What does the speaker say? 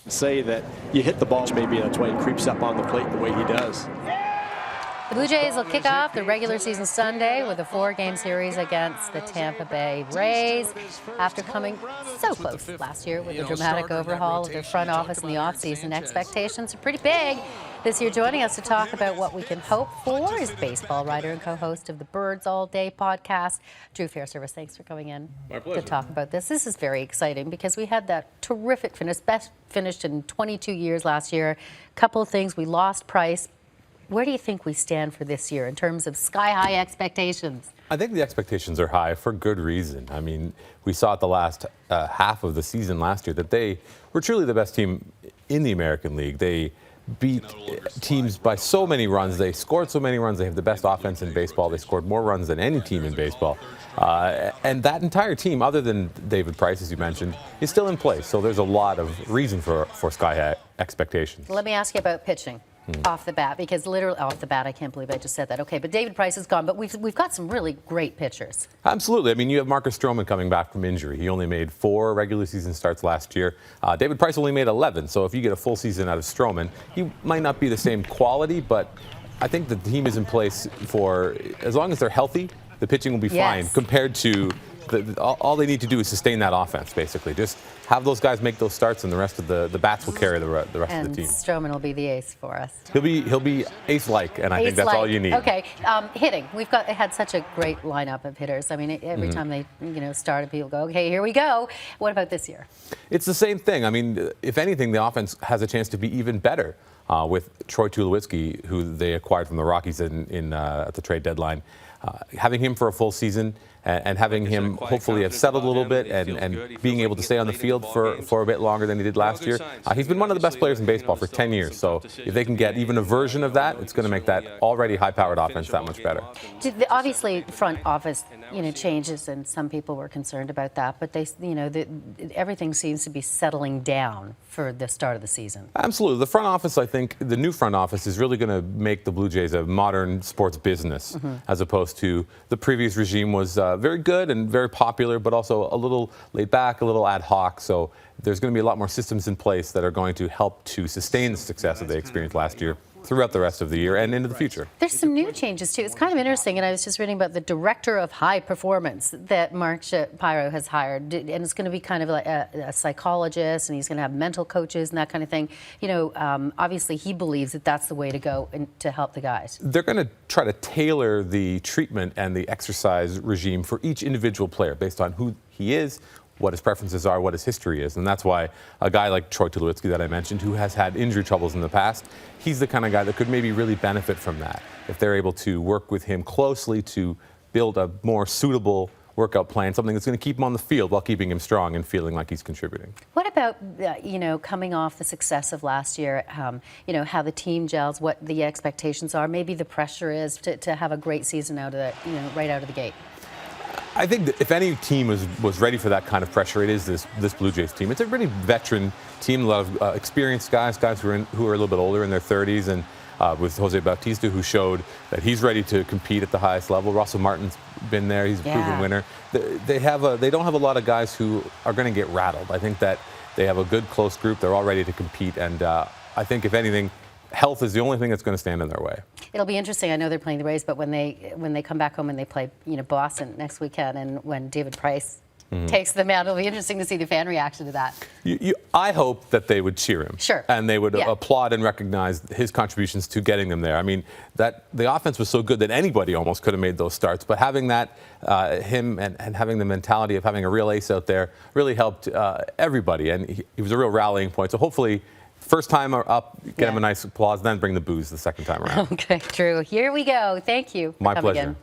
say that you hit the ball, maybe that's why he creeps up on the plate the way he does. The Blue Jays will kick off the regular season Sunday with a 4-game series against the Tampa Bay Rays after coming so close last year with a dramatic overhaul of their front office in the offseason. Expectations are pretty big. This year, joining us to talk about what we can hope for is baseball writer and co-host of the Birds All Day podcast, Drew Fairservice. Thanks for coming in to talk about this. This is very exciting because we had that terrific finish, best finished in 22 years last year. A couple of things, we lost Price. Where do you think we stand for this year in terms of sky-high expectations? I think the expectations are high for good reason. I mean, we saw at the last half of the season last year that they were truly the best team in the American League. They beat teams by so many runs. They scored so many runs. They have the best offense in baseball. They scored more runs than any team in baseball. And that entire team, other than David Price, as you mentioned, is still in place. So there's a lot of reason for sky-high expectations. Let me ask you about pitching. Off the bat, because literally off the bat, I can't believe I just said that. Okay, but David Price is gone, but we've got some really great pitchers. Absolutely. I mean, you have Marcus Stroman coming back from injury. He only made 4 regular season starts last year. David Price only made 11, so if you get a full season out of Stroman, he might not be the same quality, but I think the team is in place for, as long as they're healthy, the pitching will be fine compared to all they need to do is sustain that offense, basically. Just have those guys make those starts, and the rest of the bats will carry the rest of the team. And Stroman will be the ace for us. He'll be ace-like, and I think that's all you need. Okay, hitting. We've had such a great lineup of hitters. I mean, every time they started, people go, okay, here we go. What about this year? It's the same thing. I mean, if anything, the offense has a chance to be even better with Troy Tulowitzki, who they acquired from the Rockies at the trade deadline. Having him for a full season and having him hopefully have settled a little bit and being able to stay on the field for a bit longer than he did last year. He's been one of the best players in baseball for 10 years. So if they can get even a version of that, it's going to make that already high-powered offense that much better. Obviously, front office, changes, and some people were concerned about that. But they, everything seems to be settling down for the start of the season. Absolutely. The front office, I think, the new front office is really going to make the Blue Jays a modern sports business, as opposed to the previous regime was very good and very popular, but also a little laid back, a little ad hoc. So there's going to be a lot more systems in place that are going to help to sustain the success that they experienced last year throughout the rest of the year and into the future. There's some new changes, too. It's kind of interesting, and I was just reading about the director of high performance that Mark Shapiro has hired, and it's going to be kind of like a psychologist, and he's going to have mental coaches and that kind of thing. Obviously, he believes that that's the way to go to help the guys. They're going to try to tailor the treatment and the exercise regime for each individual player based on who he is, what his preferences are, what his history is. And that's why a guy like Troy Tulowitzki that I mentioned, who has had injury troubles in the past, he's the kind of guy that could maybe really benefit from that if they're able to work with him closely to build a more suitable workout plan, something that's going to keep him on the field while keeping him strong and feeling like he's contributing. What about, coming off the success of last year, how the team gels, what the expectations are, maybe the pressure is to have a great season out of the, right out of the gate? I think that if any team was ready for that kind of pressure, it is this Blue Jays team. It's a really veteran team, a lot of experienced guys who are a little bit older in their 30s, and with Jose Bautista, who showed that he's ready to compete at the highest level. Russell Martin's been there; he's a proven winner. They don't have a lot of guys who are going to get rattled. I think that they have a good, close group. They're all ready to compete, and I think if anything, health is the only thing that's going to stand in their way. It'll be interesting. I know they're playing the Rays, but when they come back home and they play, Boston next weekend, and when David Price takes the mound, it'll be interesting to see the fan reaction to that. I hope that they would cheer him. Sure. And they would applaud and recognize his contributions to getting them there. I mean, that the offense was so good that anybody almost could have made those starts. But having that, him and having the mentality of having a real ace out there really helped everybody. And he was a real rallying point. So hopefully, first time up, get him a nice applause, then bring the booze the second time around. Okay, Drew. Here we go. Thank you. My pleasure.